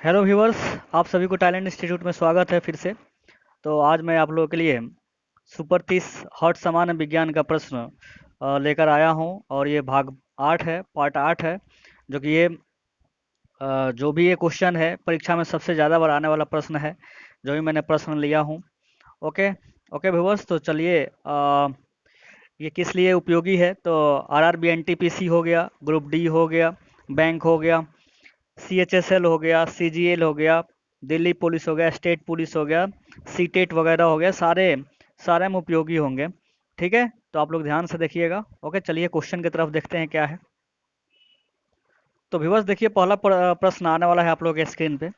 Hello viewers, आप सभी को टैलेंट इंस्टीट्यूट में स्वागत है फिर से। तो आज मैं आप लोगों के लिए सुपर 30 हॉट सामान्य विज्ञान का प्रश्न लेकर आया हूं और ये भाग 8 है, पार्ट 8 है। जो कि ये जो भी ये क्वेश्चन है परीक्षा में सबसे ज़्यादा बार आने वाला प्रश्न है, जो भी मैंने प्रश्न लिया हूँ। ओके ओके व्यूवर्स, तो चलिए ये किस लिए उपयोगी है। तो आरआरबी एनटीपीसी हो गया, ग्रुप डी हो गया, बैंक हो गया, सीएचएसएल हो गया, सीजीएल हो गया, दिल्ली पुलिस हो गया, स्टेट पुलिस हो गया, सीटेट वगैरह हो गया, सारे सारे में उपयोगी होंगे। ठीक है, तो आप लोग ध्यान से देखिएगा। ओके, चलिए क्वेश्चन की तरफ देखते हैं क्या है। तो व्यूअर्स देखिए, पहला प्रश्न आने वाला है आप लोग के स्क्रीन पे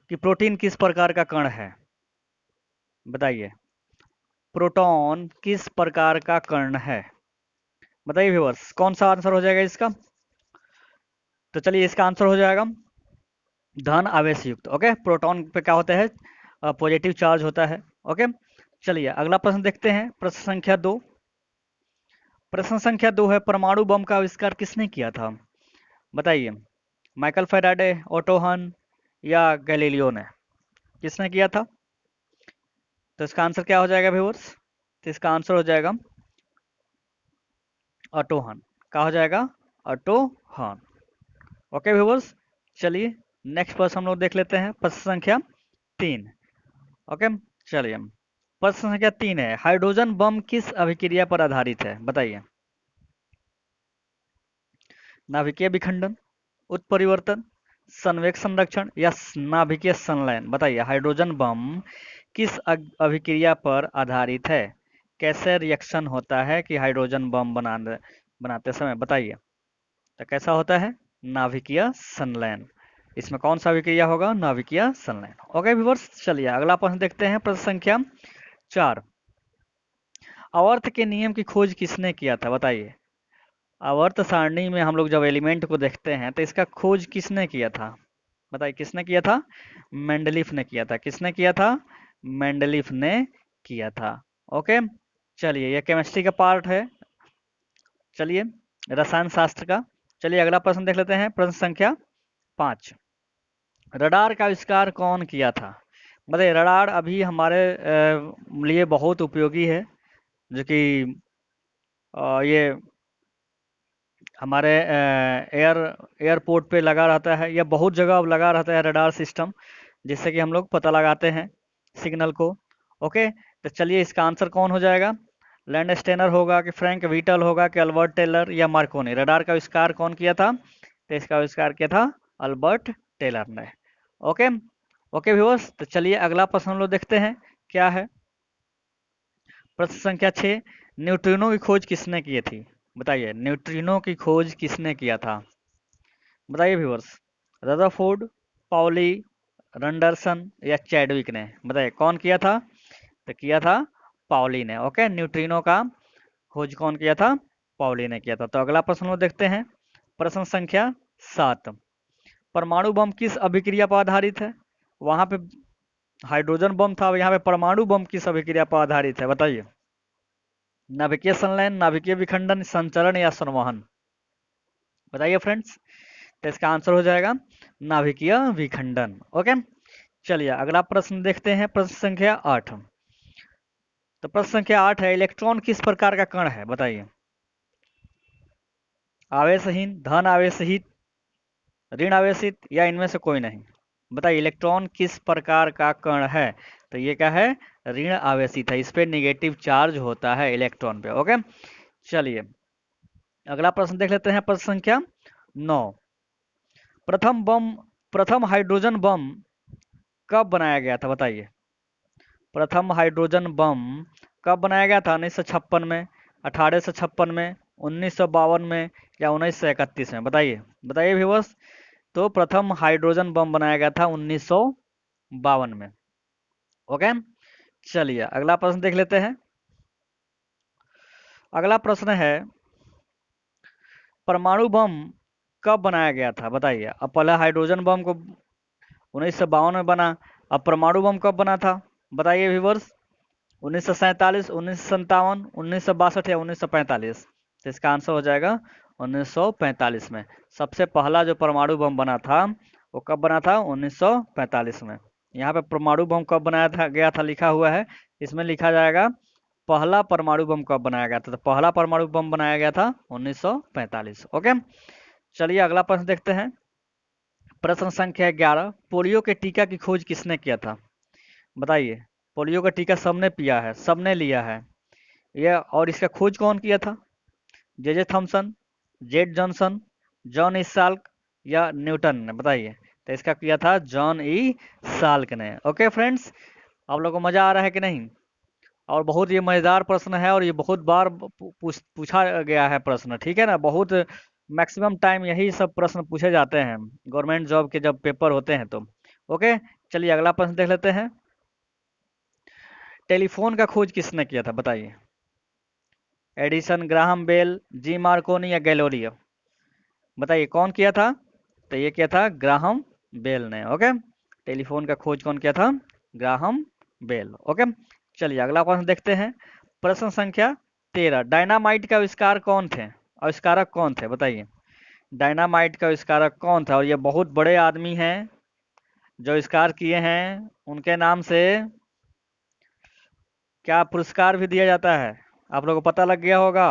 कि प्रोटीन किस प्रकार का कण है, बताइए। प्रोटॉन किस प्रकार का कण है, बताइए व्यूअर्स, कौन सा आंसर हो जाएगा इसका। तो चलिए इसका आंसर हो जाएगा धन आवेश युक्त। ओके, प्रोटॉन पे क्या होता है, पॉजिटिव चार्ज होता है। ओके, चलिए अगला प्रश्न देखते हैं। प्रश्न संख्या 2। प्रश्न संख्या 2 है, परमाणु बम का आविष्कार किसने किया था, बताइए। माइकल फैराडे, ओटो हन या गैलीलियो ने, किसने किया था। तो इसका आंसर क्या हो जाएगा व्यूअर्स, तो इसका आंसर हो जाएगा ओटो हन। क्या हो जाएगा, ओटो हन। ओके व्यूअर्स, चलिए नेक्स्ट प्रश्न हम लोग देख लेते हैं। प्रश्न संख्या 3। ओके, चलिए प्रश्न संख्या 3 है, हाइड्रोजन बम किस अभिक्रिया पर आधारित है, बताइए। नाभिकीय विखंडन, उत्परिवर्तन, संवेग संरक्षण या नाभिकीय संलयन, बताइए। हाइड्रोजन बम किस अभिक्रिया पर आधारित है, कैसे रिएक्शन होता है कि हाइड्रोजन बम बनाते समय, बताइए। तो कैसा होता है, नाभिकीय संलयन। इसमें कौन सा अभिक्रिया होगा, नाभिकीय संलयन। ओके व्यूअर्स, चलिए अगला प्रश्न देखते हैं। प्रश्न संख्या 4। आवर्त के नियम की खोज किसने किया था, बताइए। आवर्त सारणी में हम लोग जब एलिमेंट को देखते हैं तो इसका खोज किसने किया था, बताइए। किसने किया था, मेंडलीफ ने किया था। किसने किया था, मेंडलीफ ने किया था। ओके, चलिए ये केमिस्ट्री का पार्ट है, चलिए रसायन शास्त्र का। चलिए अगला प्रश्न देख लेते हैं। प्रश्न संख्या 5। रडार का आविष्कार कौन किया था, बताइए। रडार अभी हमारे लिए बहुत उपयोगी है, जो कि ये हमारे एयरपोर्ट पे लगा रहता है या बहुत जगह अब लगा रहता है रडार सिस्टम, जिससे कि हम लोग पता लगाते हैं सिग्नल को। ओके, तो चलिए इसका आंसर कौन हो जाएगा, लैंड स्टेनर होगा कि फ्रैंक व्हीटल होगा कि अल्बर्ट टेलर या मार्कोनी। रडार का आविष्कार कौन किया था, तो इसका आविष्कार किया था अल्बर्ट टेलर ने। ओके ओके व्यूअर्स, तो चलिए अगला प्रश्न हम लोग देखते हैं क्या है। प्रश्न संख्या 6। न्यूट्रिनो की खोज किसने की थी, बताइए। न्यूट्रिनो की खोज किसने किया था, बताइए व्यूअर्स। रदरफोर्ड, पाउली, रंडरसन या चैडविक ने, बताइए कौन किया था। तो किया था पाउली ने। ओके, न्यूट्रिनो का खोज कौन किया था, पाउली ने किया था। तो अगला प्रश्न हम देखते हैं। प्रश्न संख्या 7। परमाणु बम किस अभिक्रिया पर आधारित है, वहां पे हाइड्रोजन बम था, यहाँ पे परमाणु बम किस अभिक्रिया पर आधारित है, बताइए। नाभिकीय संलयन, नाभिकीय विखंडन, संचरण या संवहन, बताइए फ्रेंड्स। तो इसका आंसर हो जाएगा नाभिकीय विखंडन। ओके, चलिए अगला प्रश्न देखते हैं। प्रश्न संख्या 8। तो प्रश्न संख्या 8 है, इलेक्ट्रॉन किस प्रकार का कण है, बताइए। आवेशहीन, धन आवेशित, ऋण आवेशित या इनमें से कोई नहीं, बताइए। इलेक्ट्रॉन किस प्रकार का कण है, तो ये क्या है, ऋण आवेशित है। इस पे निगेटिव चार्ज होता है इलेक्ट्रॉन पे। ओके, चलिए अगला प्रश्न देख लेते हैं। प्रश्न संख्या 9। प्रथम हाइड्रोजन बम कब बनाया गया था, बताइए। प्रथम हाइड्रोजन बम कब बनाया गया था, 1956 में, 1856 में, 1952 में या 1931 में, बताइए। बताइए व्यूअर्स। तो प्रथम हाइड्रोजन बम बनाया गया था 1952 में। ओके, चलिए अगला प्रश्न देख लेते हैं। अगला प्रश्न है, परमाणु बम कब बनाया गया था, बताइए। अब पहले हाइड्रोजन बम को 1952 में बना, अब परमाणु बम कब बना था, बताइए व्यूअर्स। 1947, 1957, 1962 या 1945। तो इसका आंसर हो जाएगा 1945 में। सबसे पहला जो परमाणु बम बना था वो कब बना था? 1945 में। यहाँ पे परमाणु बम कब बनाया था गया था लिखा हुआ है, इसमें लिखा जाएगा पहला परमाणु बम कब बनाया गया था। तो पहला परमाणु बम बनाया गया था 1945। ओके, चलिए अगला प्रश्न देखते हैं। प्रश्न संख्या 11, पोलियो के टीका की खोज किसने किया था? बताइए। पोलियो का टीका सबने पिया है, सबने लिया है, यह और इसका खोज कौन किया था? J Thomson, Z Johnson, John E Salk या न्यूटन ने? बताइए। तो इसका किया था जॉन ई साल्क ने। ओके फ्रेंड्स, आप लोगों को मजा आ रहा है कि नहीं? और बहुत ये मजेदार प्रश्न है और ये बहुत बार पूछा गया है प्रश्न, ठीक है ना। बहुत मैक्सिमम टाइम यही सब प्रश्न पूछे जाते हैं गवर्नमेंट जॉब के जब पेपर होते हैं तो। ओके, चलिए अगला प्रश्न देख लेते हैं। टेलीफोन का खोज किसने किया था? बताइए। Edison, Graham Bell, G Marconi या गैलोलियो? बताइए कौन किया था? तो ये किया था ग्राहम बेल ने। ओके, टेलीफोन का खोज कौन किया था? Graham bell. ओके, चलिए अगला प्रश्न देखते हैं। प्रश्न संख्या 13, डायनामाइट का आविष्कार कौन थे? आविष्कारक कौन थे? बताइए। डायनामाइट का आविष्कारक कौन था? और ये बहुत बड़े आदमी हैं जो आविष्कार किए हैं, उनके नाम से क्या पुरस्कार भी दिया जाता है? आप लोगों को पता लग गया होगा।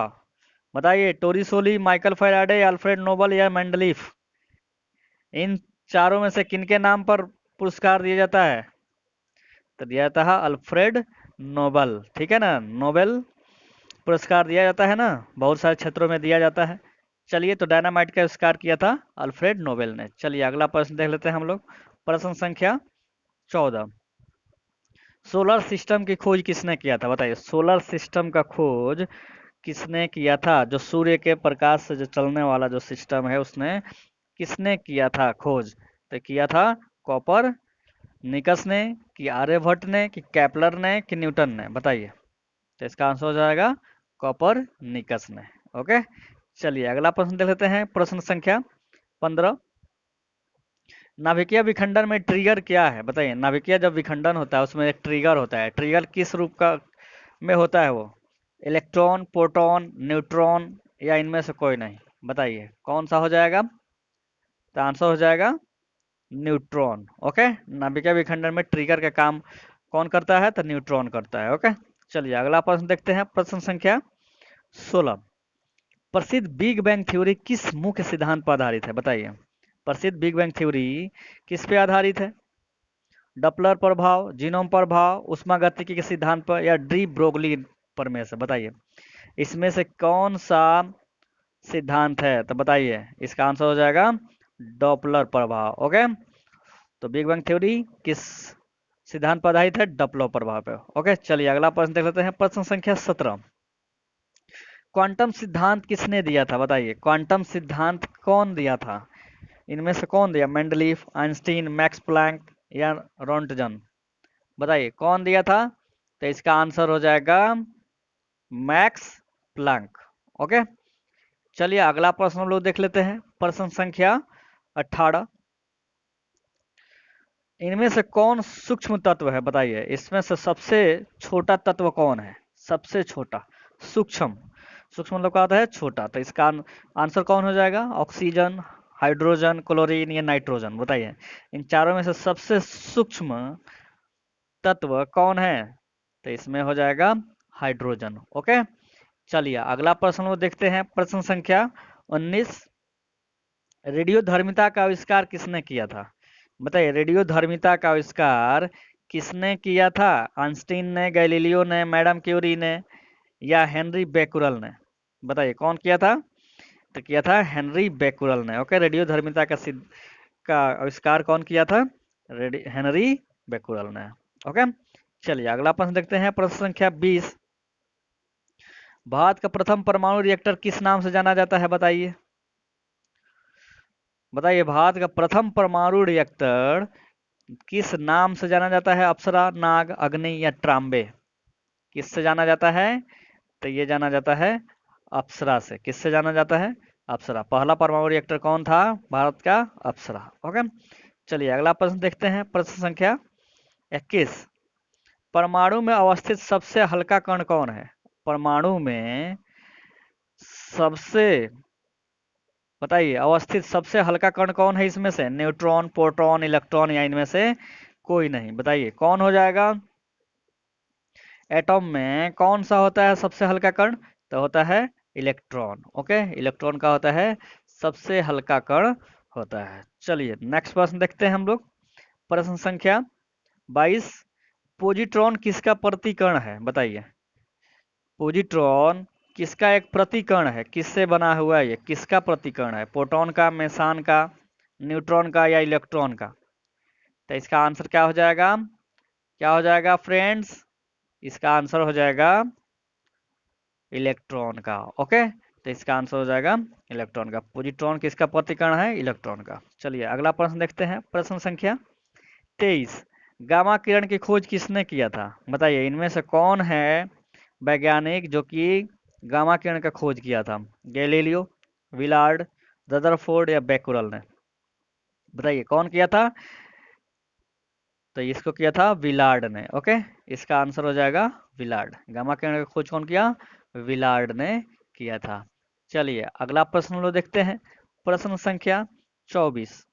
बताइए। टोरिसोली, माइकल फैराडे, अल्फ्रेड नोबल या मेंडलीफ? इन चारों में से किनके नाम पर पुरस्कार दिया जाता है? तो दिया जाता है अल्फ्रेड नोबल, ठीक है ना। नोबेल पुरस्कार दिया जाता है ना, बहुत सारे क्षेत्रों में दिया जाता है। चलिए, तो डायनामाइट का आविष्कार किया था अल्फ्रेड नोबेल ने। चलिए अगला प्रश्न देख लेते हैं हम लोग। प्रश्न संख्या 14, सोलर सिस्टम की खोज किसने किया था? बताइए। सोलर सिस्टम का खोज किसने किया था? जो सूर्य के प्रकाश से जो चलने वाला जो सिस्टम है, उसने किसने किया था खोज? तो किया था कॉपर निकस ने, कि आर्यभट्ट ने, कि केपलर ने, कि न्यूटन ने? बताइए। तो इसका आंसर हो जाएगा कॉपर निकस ने। ओके, चलिए अगला प्रश्न देख लेते हैं। प्रश्न संख्या 15, नाभिकीय विखंडन में ट्रिगर क्या है? बताइए। नाभिकीय जब विखंडन होता है उसमें एक ट्रिगर होता है, ट्रिगर किस रूप का में होता है वो? इलेक्ट्रॉन, प्रोटॉन, न्यूट्रॉन या इनमें से कोई नहीं? बताइए कौन सा हो जाएगा? तो आंसर हो जाएगा न्यूट्रॉन। ओके, नाभिकीय विखंडन में ट्रिगर का काम कौन करता है? तो न्यूट्रॉन करता है। ओके, चलिए अगला प्रश्न देखते हैं। प्रश्न संख्या 16, प्रसिद्ध बिग बैंग थ्योरी किस मुख्य सिद्धांत पर आधारित है? बताइए। प्रसिद्ध बिग बैंग थ्योरी किस पे आधारित है? डपलर प्रभाव, जीनोम प्रभाव, उष्मागतिकी के सिद्धांत पर या डी ब्रोगली प्रमेय से? बताइए इसमें से कौन सा सिद्धांत है? तो बताइए। इसका आंसर हो जाएगा डॉपलर प्रभाव। ओके, तो बिग बैंग थ्योरी किस सिद्धांत पर आधारित है? डॉपलर प्रभाव पे। ओके, चलिए अगला प्रश्न देख लेते हैं। प्रश्न संख्या 17, क्वांटम सिद्धांत किसने दिया था? बताइए। क्वांटम सिद्धांत कौन दिया था? इनमें से कौन दिया? मेंडलीफ, आइंस्टीन, मैक्स प्लैंक या रोंटजन? बताइए कौन दिया था? तो इसका आंसर हो जाएगा मैक्स प्लैंक। ओके, चलिए अगला प्रश्न हम लोग देख लेते हैं। प्रश्न संख्या 18, इनमें से कौन सूक्ष्म तत्व है? बताइए। इसमें से सबसे छोटा तत्व कौन है? सबसे छोटा सूक्ष्म, सूक्ष्म मतलब क्या होता है? छोटा। तो इसका आंसर कौन हो जाएगा? ऑक्सीजन, हाइड्रोजन, क्लोरीन या नाइट्रोजन? बताइए इन चारों में से सबसे सूक्ष्म तत्व कौन है? तो इसमें हो जाएगा हाइड्रोजन। ओके, चलिए अगला प्रश्न वो देखते हैं। प्रश्न संख्या 19, रेडियोधर्मिता का आविष्कार किसने किया था? बताइए। रेडियोधर्मिता का आविष्कार किसने किया था? आइंस्टीन ने, गैलीलियो ने, मैडम क्यूरी ने या हेनरी बेकुरल ने? बताइए कौन किया था? तो किया था हेनरी बेकुरल ने। ओके, रेडियोधर्मिता का आविष्कार कौन किया था? हेनरी बेकुरल ने। ओके, चलिए अगला प्रश्न देखते हैं। प्रश्न संख्या 20, भारत का प्रथम परमाणु रिएक्टर किस नाम से जाना जाता है? बताइए। बताइए भारत का प्रथम परमाणु रिएक्टर किस नाम से जाना जाता है? अप्सरा, नाग, अग्नि या ट्राम्बे? किससे जाना जाता है? तो ये जाना जाता है अप्सरा से। किससे जाना जाता है? अप्सरा। पहला परमाणु रिएक्टर कौन था भारत का? अप्सरा। ओके, चलिए अगला प्रश्न देखते हैं। प्रश्न संख्या 21, परमाणु में अवस्थित सबसे हल्का कण कौन है? परमाणु में सबसे बताइए अवस्थित सबसे हल्का कण कौन है इसमें से? न्यूट्रॉन, प्रोटॉन, इलेक्ट्रॉन या इनमें से कोई नहीं? बताइए कौन हो जाएगा? एटॉम में कौन सा होता है सबसे हल्का कण? तो होता है इलेक्ट्रॉन। ओके, इलेक्ट्रॉन का होता है सबसे हल्का कण होता है। चलिए नेक्स्ट प्रश्न देखते हैं हम लोग। प्रश्न संख्या 22। पोजिट्रॉन किसका प्रतिकण है? बताइए पोजिट्रॉन किसका एक प्रतिकण है? किससे बना हुआ है? ये किसका प्रतिकण है? प्रोटॉन का, मेसान का, न्यूट्रॉन का या इलेक्ट्रॉन का? तो इसका आंसर क्या हो जाएगा? क्या हो जाएगा फ्रेंड्स? इसका आंसर हो जाएगा इलेक्ट्रॉन का। ओके, तो इसका आंसर हो जाएगा इलेक्ट्रॉन का। पोजिट्रॉन किसका प्रतिकण है? इलेक्ट्रॉन का। चलिए अगला प्रश्न देखते हैं। प्रश्न संख्या 23। गामा किरण की खोज किसने किया था? बताइए इनमें से कौन है वैज्ञानिक जो कि गामा किरण का खोज किया था? गैलीलियो, विलार्ड, रदरफोर्ड या बेकुरल ने? बताइए कौन किया था? तो इसको किया था विलार्ड ने। ओके, इसका आंसर हो जाएगा विलार्ड। गामा किरण का खोज कौन किया? विलार्ड ने किया था। चलिए अगला प्रश्न लोग देखते हैं। प्रश्न संख्या 24।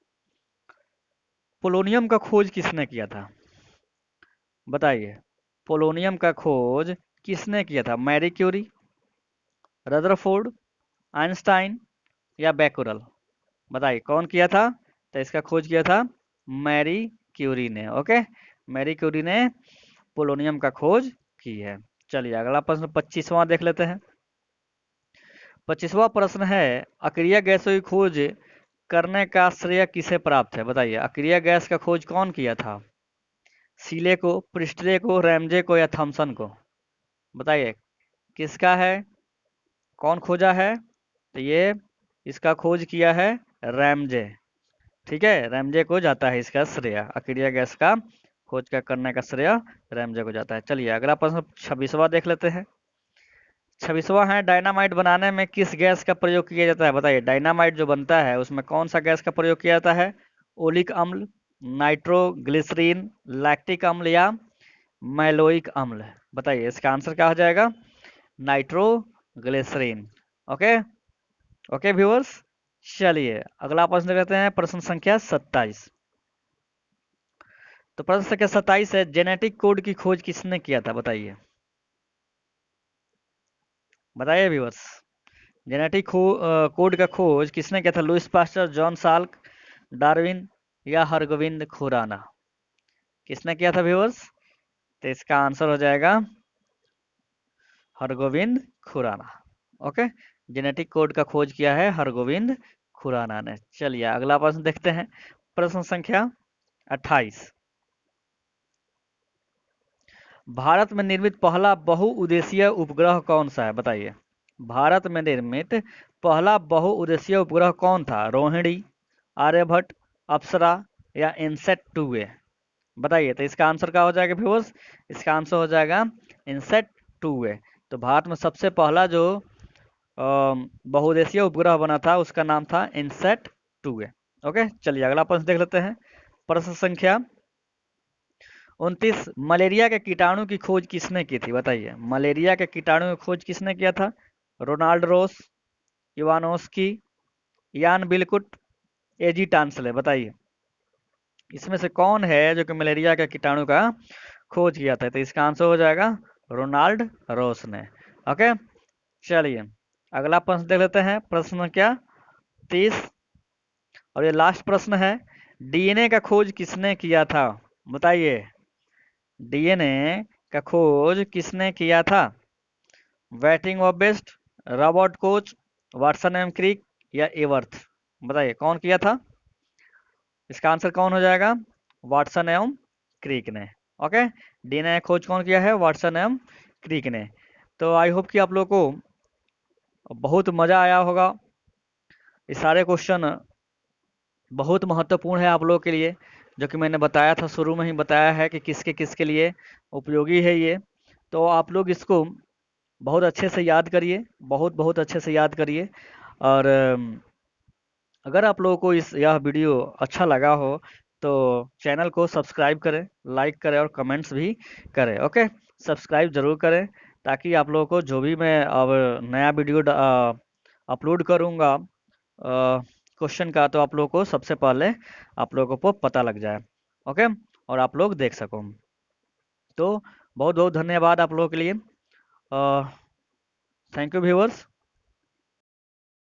पोलोनियम का खोज किसने किया था? बताइए पोलोनियम का खोज किसने किया था? मैरी क्यूरी, रदरफोर्ड, आइंस्टाइन या बेकुरल? बताइए कौन किया था? तो इसका खोज किया था मैरी क्यूरी ने। ओके, मैरी क्यूरी ने पोलोनियम का खोज की है। चलिए अगला प्रश्न 25वां देख लेते हैं। 25वां प्रश्न है अक्रिय गैसों की खोज करने का श्रेय किसे प्राप्त है? बताइए अक्रिय गैस का खोज कौन किया था? सीले को, प्रिस्टले को, रैमजे को या थॉमसन को? बताइए किसका है? कौन खोजा है? तो ये इसका खोज किया है रैमजे। ठीक है, रैमजे को जाता है इसका श्रेय। अक्रिय गैस का खोज का करने का श्रेय रैमजे को जाता है। चलिए अगला प्रश्न 26वां देख लेते हैं। 26वां है डायनामाइट बनाने में किस गैस का प्रयोग किया जाता है? बताइए डायनामाइट जो बनता है उसमें कौन सा गैस का प्रयोग किया जाता है? ओलिक अम्ल, नाइट्रोग्लिसरीन, लैक्टिक अम्ल या मैलोइक अम्ल? बताइए इसका आंसर क्या हो जाएगा? नाइट्रोग्लिसरीन। Okay, okay viewers. चलिए अगला प्रश्न कहते हैं प्रश्न संख्या 27। तो प्रश्न संख्या 27 है जेनेटिक कोड की खोज किसने किया था? बताइए बताइए व्यूअर्स जेनेटिक कोड का खोज किसने किया था? Louis Pasteur, John Salk, Darwin या हरगोविंद खुराना? किसने किया था व्यूअर्स? तो इसका आंसर हो जाएगा Hargobind Khurana. Okay, genetic code का खोज किया है हरगोविंद खुराना ने। चलिए अगला प्रश्न देखते हैं। प्रश्न संख्या 28। भारत में निर्मित पहला बहुउद्देशीय उपग्रह कौन सा है? बताइए भारत में निर्मित पहला बहुउद्देशीय उपग्रह कौन था? रोहिणी, आर्यभट्ट, अप्सरा या इनसेट 2A? बताइए तो इसका आंसर क्या हो जाएगा व्यूअर्स? इसका आंसर हो जाएगा इनसेट 2A। तो भारत में सबसे पहला जो बहुउद्देशीय उपग्रह बना था उसका नाम था इनसेट 2A। ओके, चलिए अगला प्रश्न देख लेते हैं। प्रश्न संख्या 29। मलेरिया के कीटाणु की खोज किसने की थी? बताइए मलेरिया के कीटाणु की खोज किसने किया था? रोनाल्ड रोस, इवानोस्की, यान बिलकुट, एजी टांसले? बताइए इसमें से कौन है जो कि मलेरिया के कीटाणु का खोज किया था? तो इसका आंसर हो जाएगा रोनाल्ड रोस ने। ओके, चलिए अगला प्रश्न देख लेते हैं। प्रश्न क्या 30 और ये लास्ट प्रश्न है डीएनए का खोज किसने किया था? बताइए डीएनए का खोज किसने किया था? वेटिंग ऑफ बेस्ट, रॉबर्ट कोच, वाटसन एम क्रिक या एवर्थ? बताइए कौन किया था? इसका आंसर कौन हो जाएगा? वाटसन एवं क्रिक ने। ओके, डीएनए खोज कौन किया है? वाटसन एवं क्रिक ने। तो आई होप कि आप लोगों को बहुत मज़ा आया होगा। ये सारे क्वेश्चन बहुत महत्वपूर्ण है आप लोगों के लिए, जो कि मैंने बताया था, शुरू में ही बताया है कि किसके किसके लिए उपयोगी है ये। तो आप लोग इसको बहुत अच्छे से याद करिए, बहुत बहुत अच्छे से याद करिए। और अगर आप लोगों को यह वीडियो अच्छा लगा हो तो चैनल को सब्सक्राइब करें, लाइक करें और कमेंट्स भी करें। ओके, सब्सक्राइब ज़रूर करें ताकि आप लोगों को जो भी मैं अब नया वीडियो अपलोड करूँगा क्वेश्चन का तो आप लोगों को सबसे पहले आप लोगों को पता लग जाए। ओके, और आप लोग देख सको। तो बहुत बहुत धन्यवाद आप लोगों के लिए। Thank you viewers.